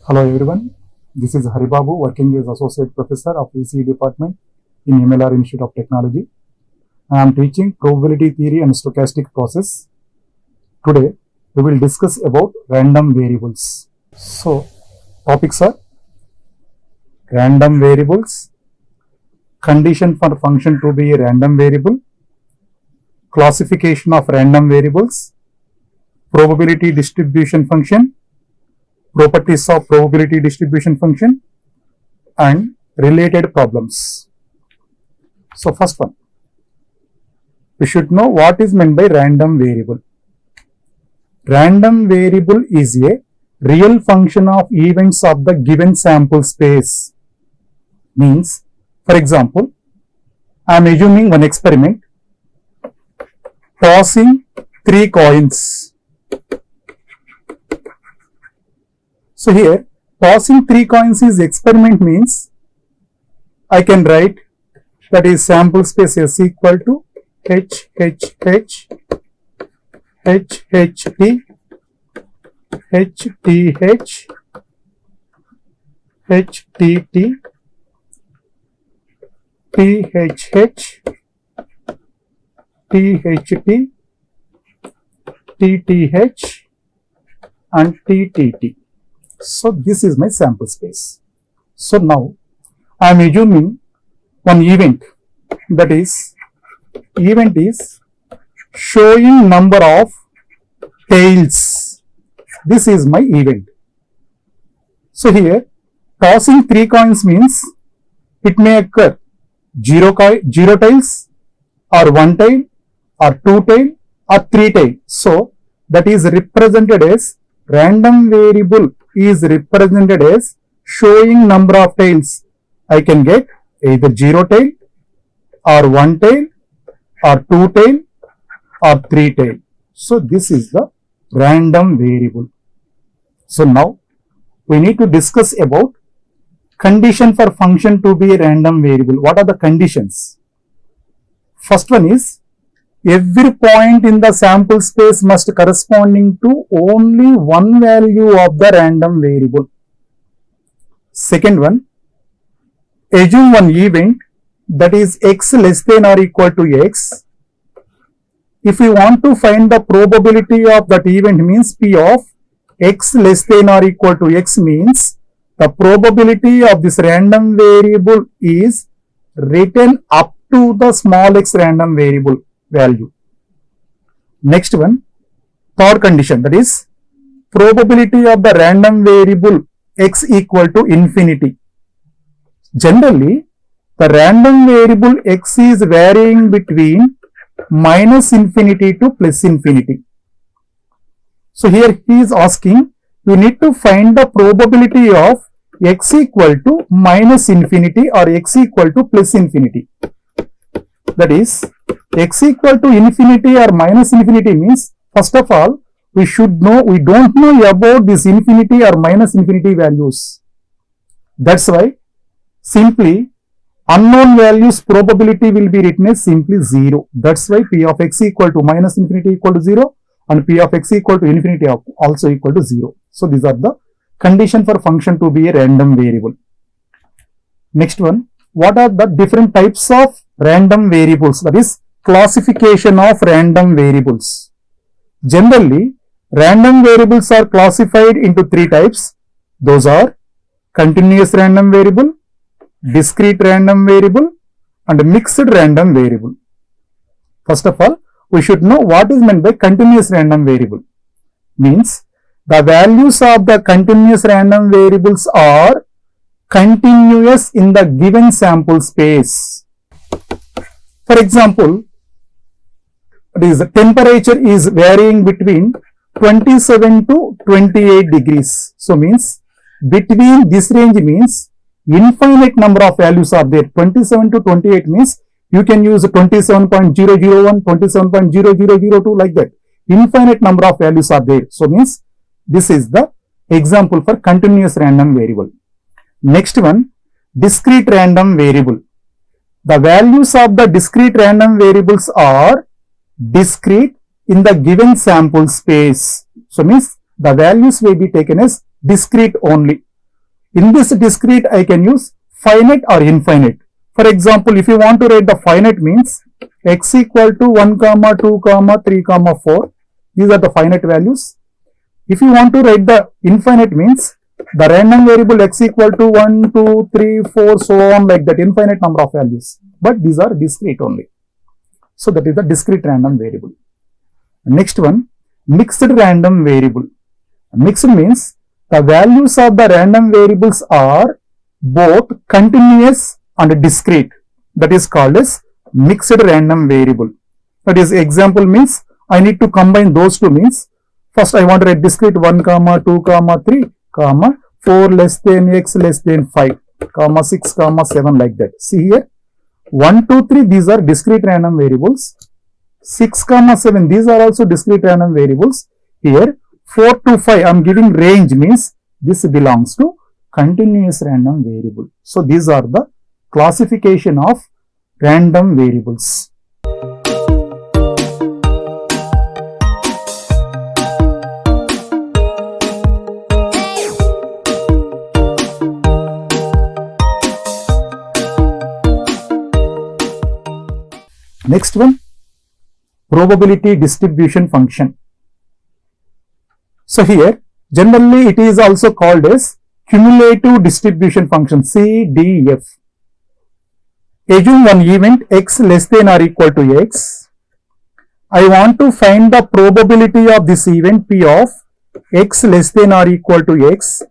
Hello everyone, this is K.Hari Babu working as Associate Professor of ECE Department in MLR Institute of Technology. I am teaching probability theory and stochastic process. Today we will discuss about random variables. So topics are random variables, condition for function to be a random variable, classification of random variables, probability distribution function, properties of probability distribution function, and related problems. So first one, we should know what is meant by random variable. Random variable is a real function of events of the given sample space. Means, for example, I am assuming one experiment, tossing 3 coins. So here, tossing 3 coins is experiment means I can write that is sample space is equal to H, H, H, H, H, T, H, T, H, H, T, T, T, H, H, T, H, T, T, T, H, and T, T, T. So this is my sample space. So now I am assuming one event, that is event is showing number of tails. This is my event. So here tossing 3 coins means it may occur 0 tails or 1 tail or 2 tail or 3 tail. So that is represented as random variable is represented as showing number of tails. I can get either 0 tail or 1 tail or 2 tail or 3 tail. So this is the random variable. So now we need to discuss about condition for function to be a random variable. What are the conditions? First one is every point in the sample space must corresponding to only one value of the random variable. Second one, assume one event that is x less than or equal to x. If we want to find the probability of that event means P of x less than or equal to x means the probability of this random variable is written up to the small x random variable value. Next one, third condition, that is probability of the random variable x equal to infinity. Generally, the random variable x is varying between minus infinity to plus infinity. So here he is asking, you need to find the probability of x equal to minus infinity or x equal to plus infinity. That is, x equal to infinity or minus infinity means, first of all, we should know, we don't know about this infinity or minus infinity values. That's why simply unknown values probability will be written as simply 0. That's why P of x equal to minus infinity equal to 0 and P of x equal to infinity also equal to 0. So these are the condition for function to be a random variable. Next one, what are the different types of random variables? That is classification of random variables. Generally, random variables are classified into 3 types. Those are continuous random variable, discrete random variable, and mixed random variable. First of all, we should know what is meant by continuous random variable. Means the values of the continuous random variables are continuous in the given sample space. For example, the temperature is varying between 27 to 28 degrees. So means between this range means infinite number of values are there. 27 to 28 means you can use 27.001, 27.0002 like that. Infinite number of values are there. So means this is the example for continuous random variable. Next one, discrete random variable. The values of the discrete random variables are discrete in the given sample space. So means the values may be taken as discrete only. In this discrete, I can use finite or infinite. For example, if you want to write the finite means x equal to 1, 2, 3, 4. These are the finite values. If you want to write the infinite means the random variable x equal to 1, 2, 3, 4, so on, like that, infinite number of values. But these are discrete only. So that is the discrete random variable. Next one, mixed random variable. Mixed means the values of the random variables are both continuous and discrete. That is called as mixed random variable. That is, example means I need to combine those two means first I want to write discrete 1, 2, 3, 4 less than x less than 5, 6, 7, like that. See here, 1, 2, 3, these are discrete random variables. 6, 7, these are also discrete random variables. Here 4 to 5, I am giving range means this belongs to continuous random variable. So these are the classification of random variables. Next one, probability distribution function. So here, generally it is also called as cumulative distribution function, CDF. Assume one event x less than or equal to x. I want to find the probability of this event P of x less than or equal to x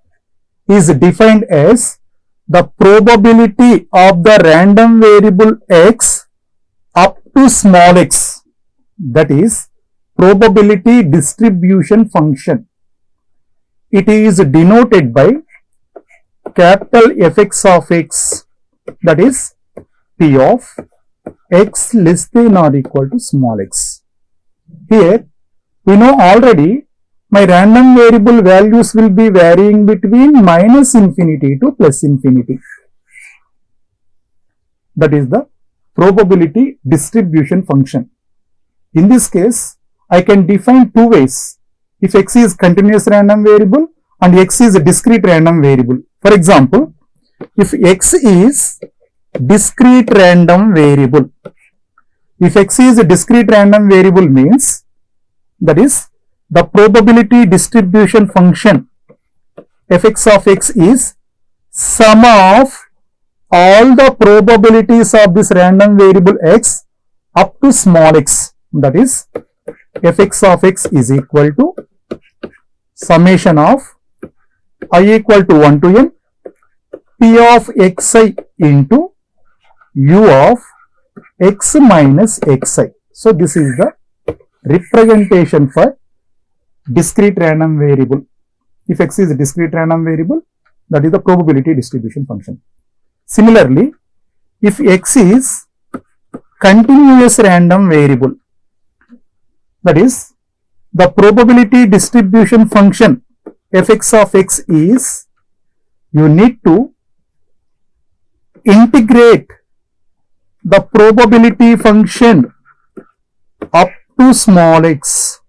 is defined as the probability of the random variable x up to small x. That is probability distribution function. It is denoted by capital Fx of x, that is P of x less than or equal to small x. Here we know already my random variable values will be varying between minus infinity to plus infinity. That is the probability distribution function. In this case, I can define two ways. If x is continuous random variable and x is a discrete random variable. For example, if x is discrete random variable, if x is a discrete random variable means that is the probability distribution function Fx of x is sum of all the probabilities of this random variable x up to small x. That is Fx of x is equal to summation of I equal to 1 to n P of xi into u of x minus xi. So this is the representation for discrete random variable. If x is a discrete random variable, that is the probability distribution function. Similarly, if x is continuous random variable, that is the probability distribution function Fx of x is, you need to integrate the probability function up to small x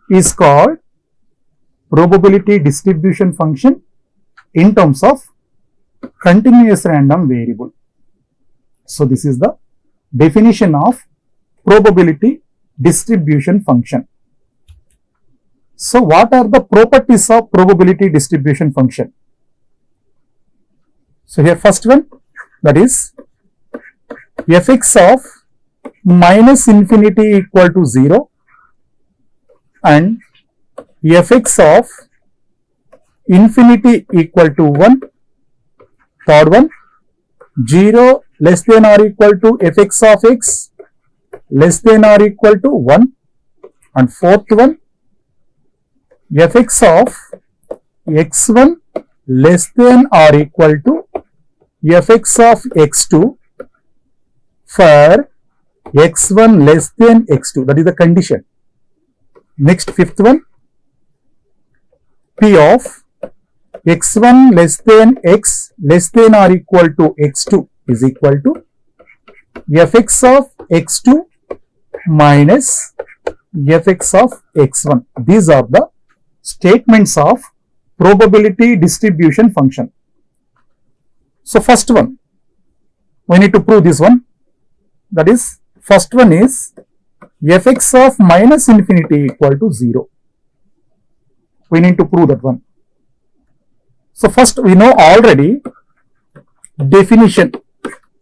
is called probability distribution function in terms of continuous random variable. So this is the definition of probability distribution function. So what are the properties of probability distribution function? So here first one, that is Fx of minus infinity equal to 0 and Fx of infinity equal to 1. Third one, 0 less than or equal to Fx of x less than or equal to 1. And fourth one, Fx of x1 less than or equal to Fx of x2 for x1 less than x2. That is the condition. Next, fifth one, P of x1 less than x less than or equal to x2 is equal to Fx of x2 minus Fx of x1. These are the statements of probability distribution function. So first one, we need to prove this one. That is, first one is fx of minus infinity equal to 0. We need to prove that one. So first we know already definition,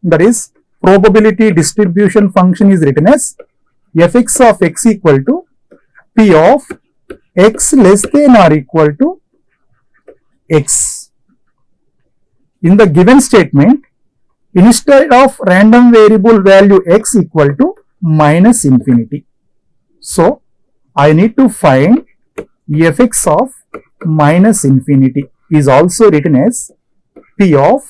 that is probability distribution function is written as fx of x equal to p of x less than or equal to x. In the given statement, instead of random variable value x equal to minus infinity. So I need to find fx of minus infinity is also written as p of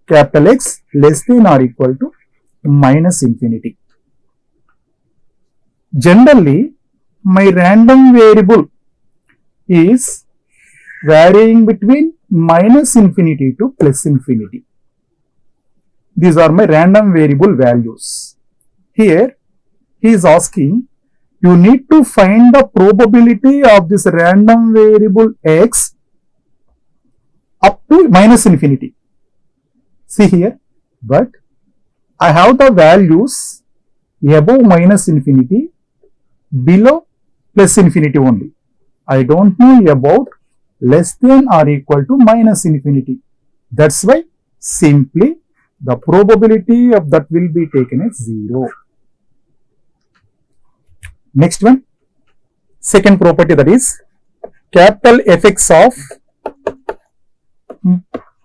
capital X less than or equal to minus infinity. Generally, my random variable is varying between minus infinity to plus infinity. These are my random variable values. Here, he is asking, you need to find the probability of this random variable x up to minus infinity. See here, but I have the values above minus infinity, below plus infinity only. I don't know about less than or equal to minus infinity. That's why simply the probability of that will be taken as 0. Next one, second property, that is capital Fx of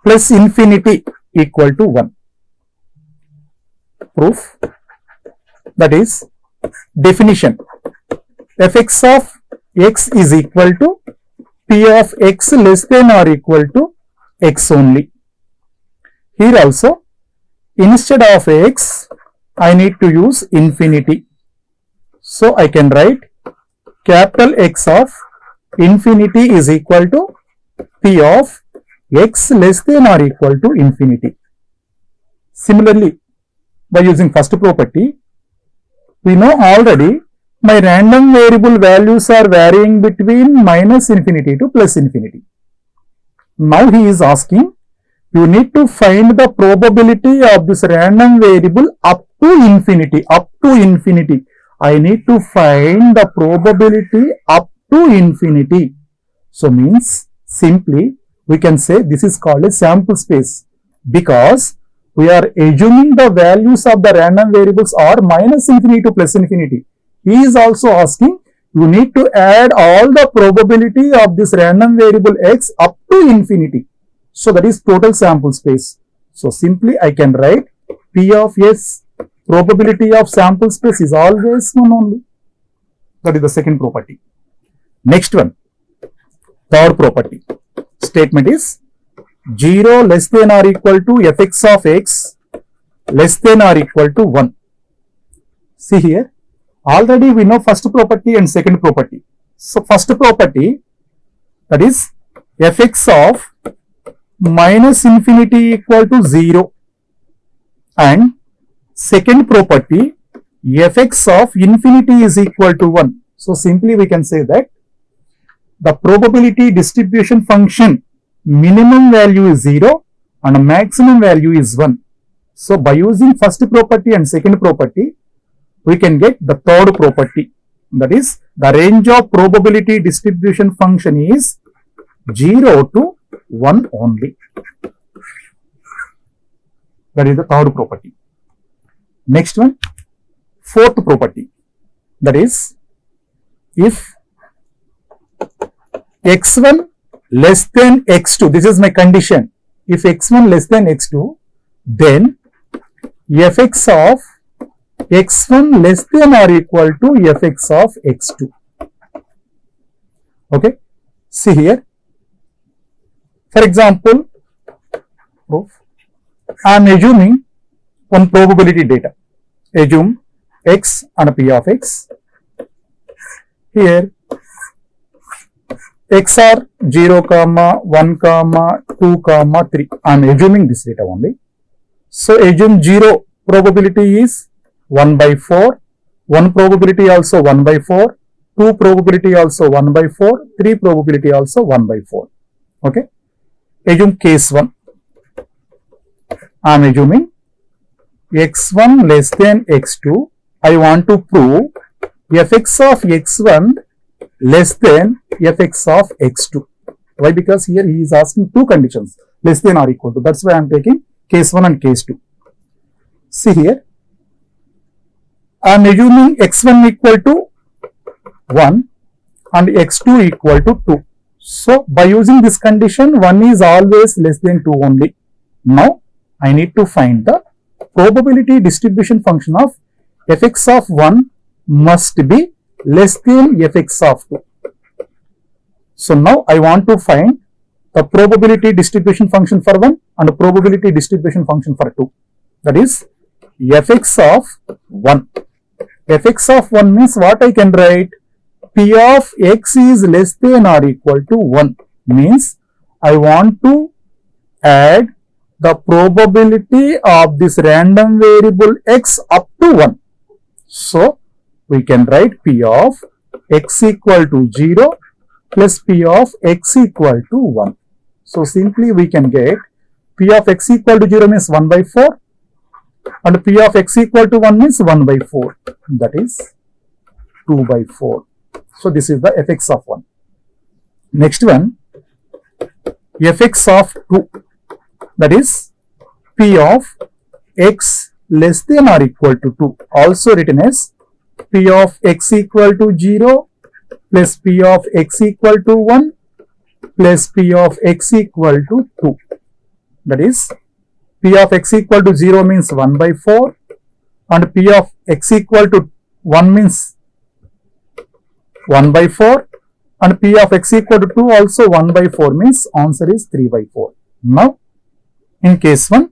plus infinity equal to 1. Proof, that is definition, Fx of x is equal to p of x less than or equal to x only. Here also, instead of x, I need to use infinity. So I can write capital X of infinity is equal to p of x less than or equal to infinity. Similarly, by using first property, we know already my random variable values are varying between minus infinity to plus infinity. Now he is asking, you need to find the probability of this random variable up to infinity. Up to infinity. I need to find the probability up to infinity. So means simply we can say this is called a sample space, because we are assuming the values of the random variables are minus infinity to plus infinity. He is also asking, you need to add all the probability of this random variable x up to infinity. So that is total sample space. So simply I can write P of S, probability of sample space is always 1 only. That is the second property. Next one, third property. Statement is 0 less than or equal to fx of x less than or equal to 1. See here, already we know first property and second property. So first property, that is fx of minus infinity equal to 0, and second property fx of infinity is equal to 1. So simply we can say that the probability distribution function minimum value is 0 and maximum value is 1. So by using first property and second property, we can get the third property, that is the range of probability distribution function is 0 to 1 only. That is the third property. Next one, fourth property, that is if x1 less than x2, this is my condition, if x1 less than x2, then fx of x1 less than or equal to fx of x2. Okay, see here, for example, I am assuming one probability data. Assume x and p of x. Here x are 0, 1, 2, 3. I am assuming this data only. So assume 0 probability is 1 by 4, 1 probability also 1 by 4, 2 probability also 1 by 4, 3 probability also 1 by 4. Okay. Assume case 1. I am assuming x1 less than x2. I want to prove fx of x1 less than fx of x2. Why? Because here he is asking two conditions, less than or equal to. That's why I am taking case 1 and case 2. See here, I am assuming x1 equal to 1 and x2 equal to 2. So by using this condition, 1 is always less than 2 only. Now I need to find the probability distribution function of fx of 1 must be less than fx of 2. So now I want to find the probability distribution function for 1 and the probability distribution function for 2. That is fx of 1. Fx of 1 means what I can write? P of x is less than or equal to 1 means I want to add the probability of this random variable x up to 1. So we can write P of x equal to 0 plus P of x equal to 1. So simply we can get P of x equal to 0 means 1 by 4 and P of x equal to 1 means 1 by 4. That is 2 by 4. So this is the fx of 1. Next one, fx of 2. That is P of x less than or equal to 2. Also written as P of x equal to 0 plus P of x equal to 1 plus P of x equal to 2. That is P of x equal to 0 means 1 by 4 and P of x equal to 1 means 1 by 4 and P of x equal to 2 also 1 by 4 means answer is 3 by 4. Now in case 1,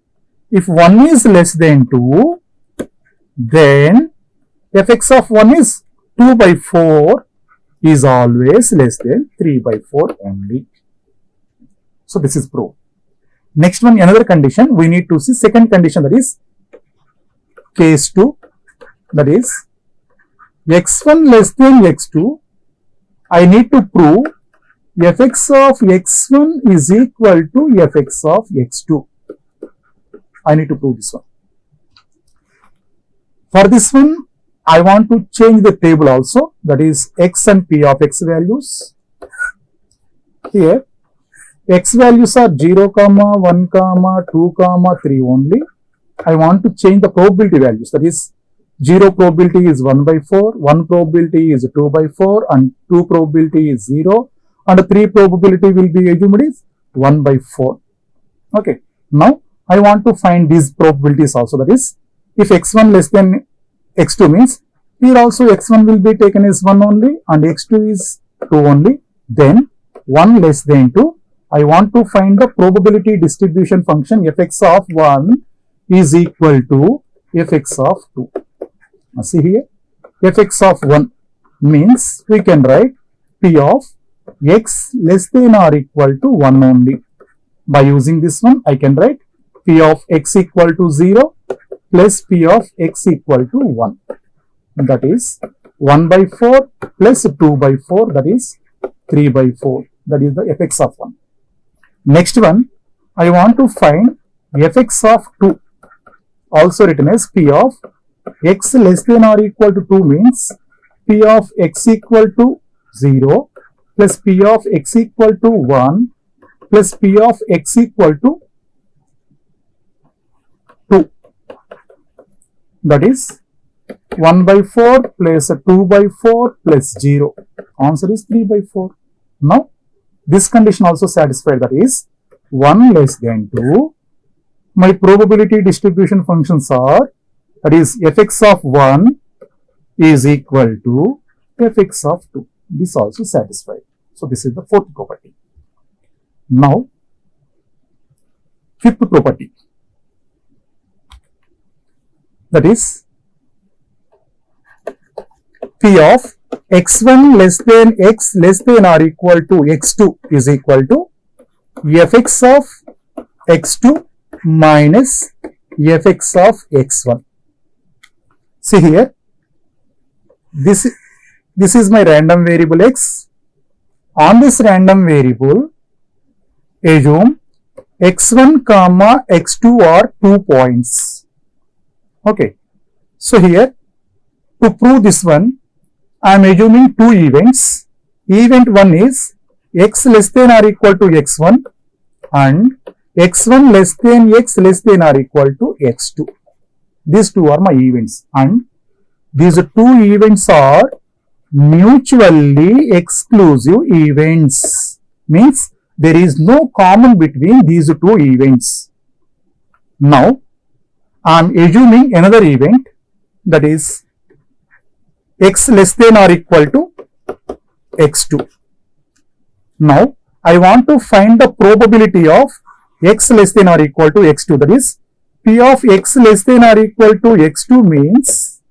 if 1 is less than 2, then fx of 1 is 2 by 4 is always less than 3 by 4 only. So this is proved. Next one, another condition, we need to see second condition, that is case 2, that is x1 less than x2. I need to prove fx of x1 is equal to fx of x2. I need to prove this one. For this one, I want to change the table also, that is x and p of x values. Here, x values are 0, 1, 2, 3 only. I want to change the probability values, that is 0 probability is 1 by 4, 1 probability is 2 by 4 and 2 probability is 0 and 3 probability will be assumed is 1 by 4. Okay. Now I want to find these probabilities also, that is if x1 less than x2 means here also x1 will be taken as 1 only and x2 is 2 only, then 1 less than 2. I want to find the probability distribution function fx of 1 is equal to fx of 2. Now see here, fx of 1 means we can write P of x less than or equal to 1 only. By using this one, I can write P of x equal to 0 plus P of x equal to 1. That is 1 by 4 plus 2 by 4, that is 3 by 4. That is the fx of 1. Next one, I want to find fx of 2. Also written as P of x less than or equal to 2 means P of x equal to 0 plus P of x equal to 1 plus P of x equal to 2. That is 1 by 4 plus 2 by 4 plus 0. Answer is 3 by 4. Now this condition also satisfied, that is 1 less than 2. My probability distribution functions are, that is fx of 1 is equal to fx of 2. This also satisfied. So this is the fourth property. Now fifth property, that is P of x1 less than x less than or equal to x2 is equal to fx of x2 minus fx of x1. See here, this is my random variable x. On this random variable, assume x1 comma x2 are 2 points. Okay. So here, to prove this one, I am assuming two events. Event 1 is x less than or equal to x1 and x1 less than x less than or equal to x2. These two are my events, and these two events are mutually exclusive events. Means there is no common between these two events. Now, I am assuming another event, that is x less than or equal to x2. Now, I want to find the probability of x less than or equal to x2, that is p of x less than or equal to x2 means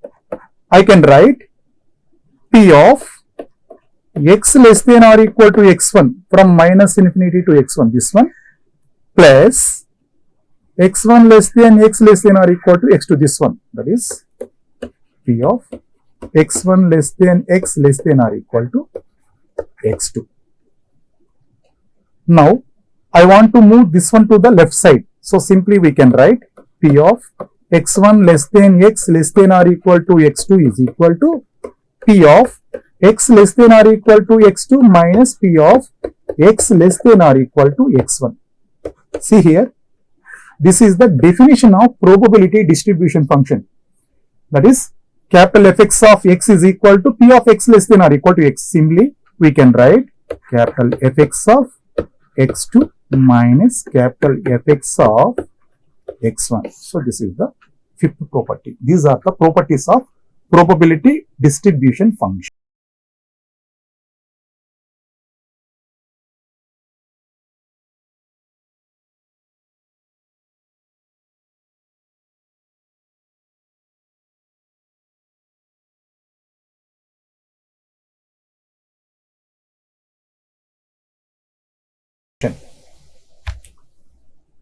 I can write p of x less than or equal to x1 from minus infinity to x1, this one, plus x1 less than x less than or equal to x2, this one, that is p of x1 less than x less than or equal to x2. Now, I want to move this one to the left side. So, simply we can write p of x1 less than x less than or equal to x2 is equal to p of x less than or equal to x2 minus p of x less than or equal to x1. See here, this is the definition of probability distribution function. That is, capital Fx of x is equal to p of x less than or equal to x. Simply, we can write capital Fx of x2 minus capital Fx of x1. So, this is the fifth property. These are the properties of probability distribution function.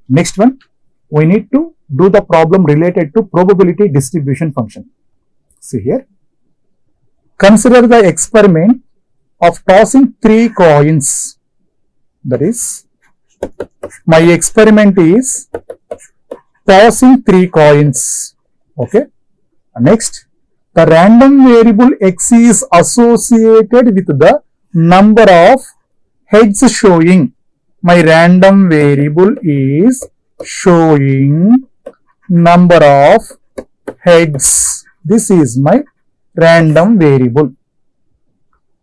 Next one, we need to do the problem related to probability distribution function. See here, consider the experiment of tossing 3 coins. That is, my experiment is tossing 3 coins. Okay. Next, the random variable x is associated with the number of heads showing. My random variable is showing number of heads. This is my random variable.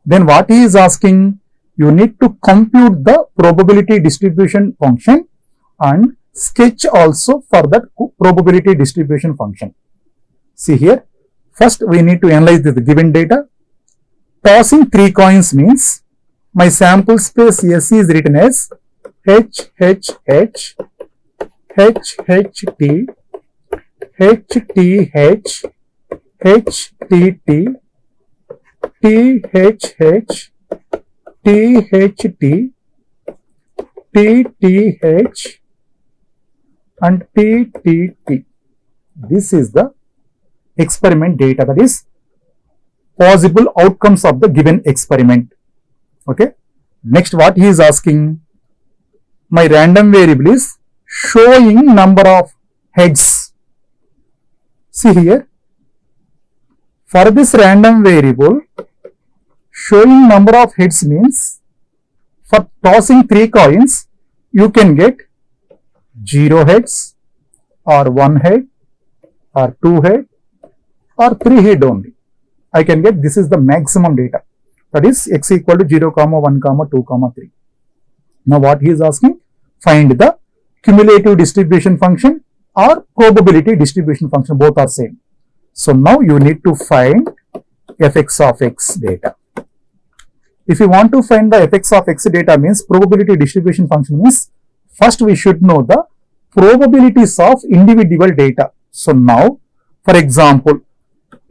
Then what he is asking, you need to compute the probability distribution function and sketch also for that probability distribution function. See here, first we need to analyze the given data. Tossing 3 coins means my sample space S is written as H, H, H, H, H, T, H, T, H, H, T, T, T, H, H, T, H, T, T, T, H, and T, T, T. This is the experiment data, that is possible outcomes of the given experiment. Okay. Next, what he is asking, my random variable is showing number of heads. See here, for this random variable, showing number of heads means for tossing 3 coins, you can get 0 heads or 1 head or 2 head or 3 head only. I can get, this is the maximum data, that is x equal to 0, 1, 2, 3. Now what he is asking, find the cumulative distribution function or probability distribution function, both are same. So now you need to find Fx of x data. If you want to find the Fx of x data means probability distribution function means first we should know the probabilities of individual data. So now, for example,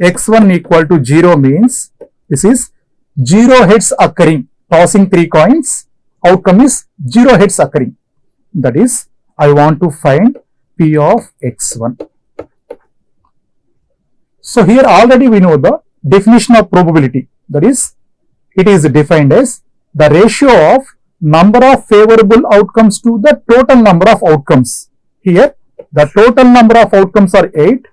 x1 equal to 0 means this is 0 heads occurring, tossing 3 coins, outcome is 0 heads occurring. That is, I want to find P of x1. So here already we know the definition of probability, that is, it is defined as the ratio of number of favorable outcomes to the total number of outcomes. Here, the total number of outcomes are 8.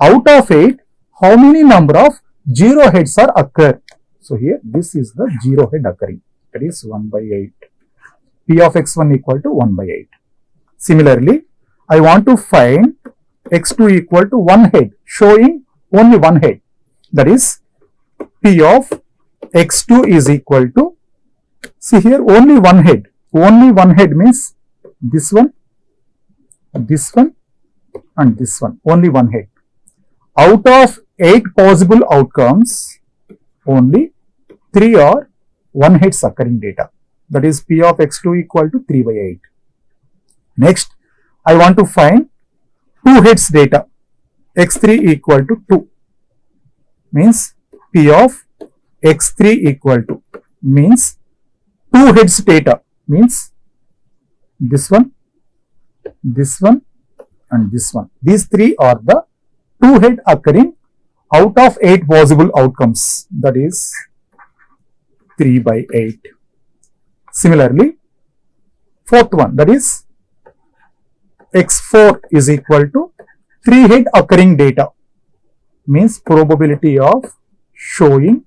Out of 8, how many number of 0 heads are occur? So here, this is the 0 head occurring. That is 1 by 8. P of x1 equal to 1 by 8. Similarly, I want to find x2 equal to 1 head, showing only 1 head. That is, P of x2 is equal to, see here, only 1 head. Only 1 head means this one, and this one. Only 1 head. Out of 8 possible outcomes, only 3 are 1 heads occurring data. That is, P of x2 equal to 3 by 8. Next, I want to find 2 heads data. x3 equal to 2. Means P of x3 equal to, means 2 heads data. Means this one, and this one. These 3 are the 2 head occurring out of 8 possible outcomes. That is 3 by 8. Similarly, fourth one, that is x4 is equal to 3 head occurring data. Means probability of showing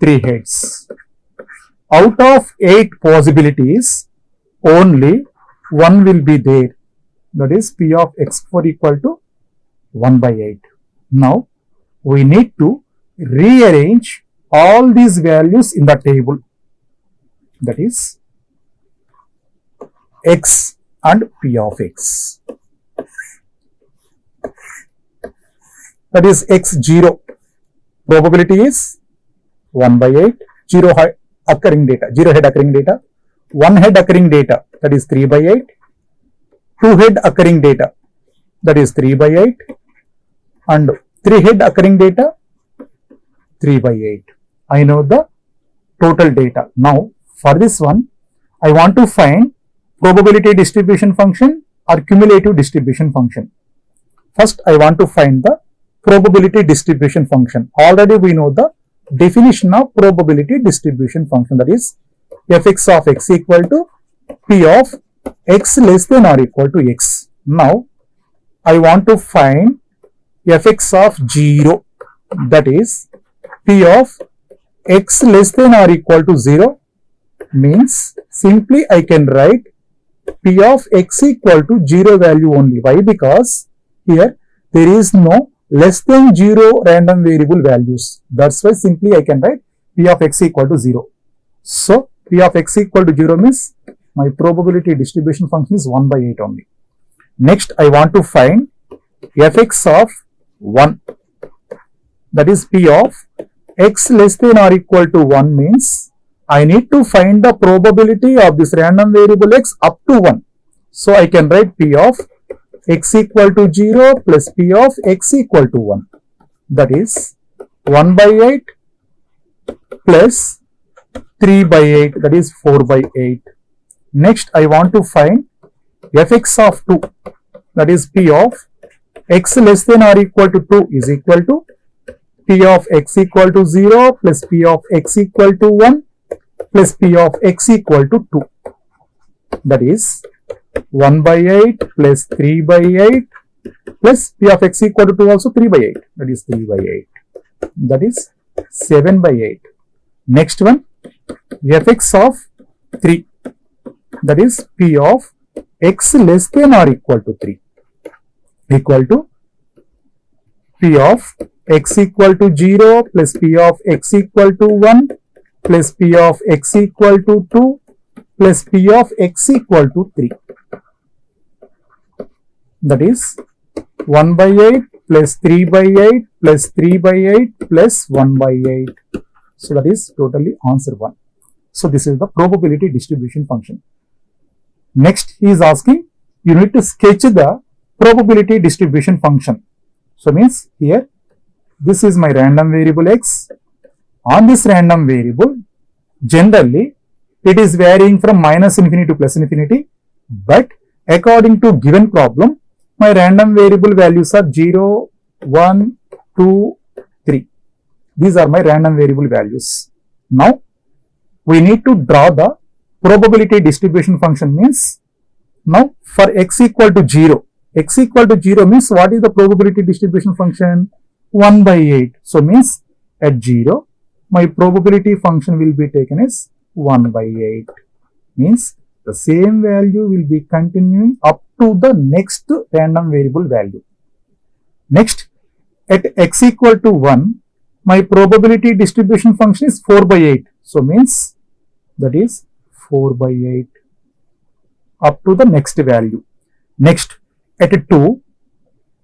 3 heads. Out of 8 possibilities, only 1 will be there. That is, P of x4 equal to 1 by 8. Now, we need to rearrange all these values in the table. That is, x and P of x. That is x0. Probability is 1 by 8. 0 head occurring data. 1 head occurring data, that is 3 by 8. 2 head occurring data, that is 3 by 8. And 3 head occurring data, 3 by 8. I know the total data. Now, for this one, I want to find probability distribution function or cumulative distribution function. First, I want to find the probability distribution function. Already we know the definition of probability distribution function, that is fx of x equal to P of x less than or equal to x. Now, I want to find fx of 0, that is P of x less than or equal to 0, means simply I can write P of x equal to 0 value only. Why? Because here there is no less than 0 random variable values. That's why simply I can write P of x equal to 0. So, P of x equal to 0 means my probability distribution function is 1 by 8 only. Next, I want to find fx of 1. That is P of x less than or equal to 1 means I need to find the probability of this random variable x up to 1. So, I can write P of x equal to 0 plus P of x equal to 1. That is 1 by 8 plus 3 by 8, that is 4 by 8. Next, I want to find fx of 2. That is P of x less than or equal to 2 is equal to P of x equal to 0 plus P of x equal to 1 plus P of x equal to 2. That is 1 by 8 plus 3 by 8 plus P of x equal to 2 also 3 by 8. That is 3 by 8. That is 7 by 8. Next one, fx of 3. That is P of x less than or equal to 3 equal to P of x equal to 0 plus P of x equal to 1 plus P of x equal to 2 plus P of x equal to 3. That is 1 by 8 plus 3 by 8 plus 3 by 8 plus 1 by 8. So, that is totally answer 1. So, this is the probability distribution function. Next, he is asking, you need to sketch the probability distribution function. So, means here, this is my random variable x. On this random variable, generally, it is varying from minus infinity to plus infinity. But according to given problem, my random variable values are 0, 1, 2, 3. These are my random variable values. Now, we need to draw the probability distribution function means, now for x equal to 0, x equal to 0 means what is the probability distribution function? 1 by 8. So means at 0, my probability function will be taken as 1 by 8. Means the same value will be continuing up to the next random variable value. Next, at x equal to 1, my probability distribution function is 4 by 8. So means that is 4 by 8 up to the next value. Next, at 2,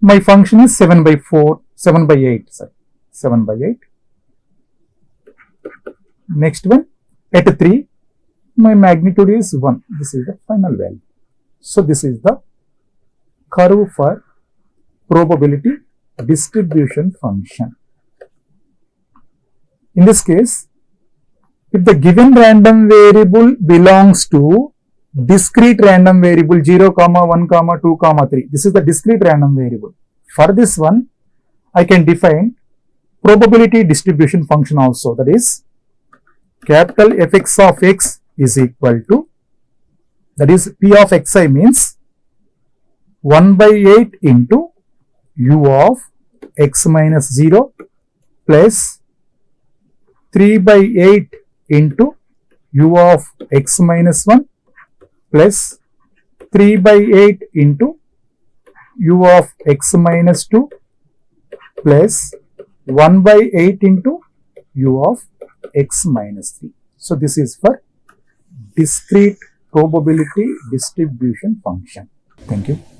my function is 7 by 8. Sorry, 7 by 8. Next one, at 3, my magnitude is 1. This is the final value. So this is the curve for probability distribution function. In this case, if the given random variable belongs to discrete random variable 0, 1, 2, 3, this is the discrete random variable. For this one, I can define probability distribution function also, that is capital Fx of x is equal to, that is P of xi means 1 by 8 into u of x minus 0 plus 3 by 8 into u of x minus 1 plus 3 by 8 into u of x minus 2 plus 1 by 8 into u of x minus 3. So this is for discrete probability distribution function. Thank you.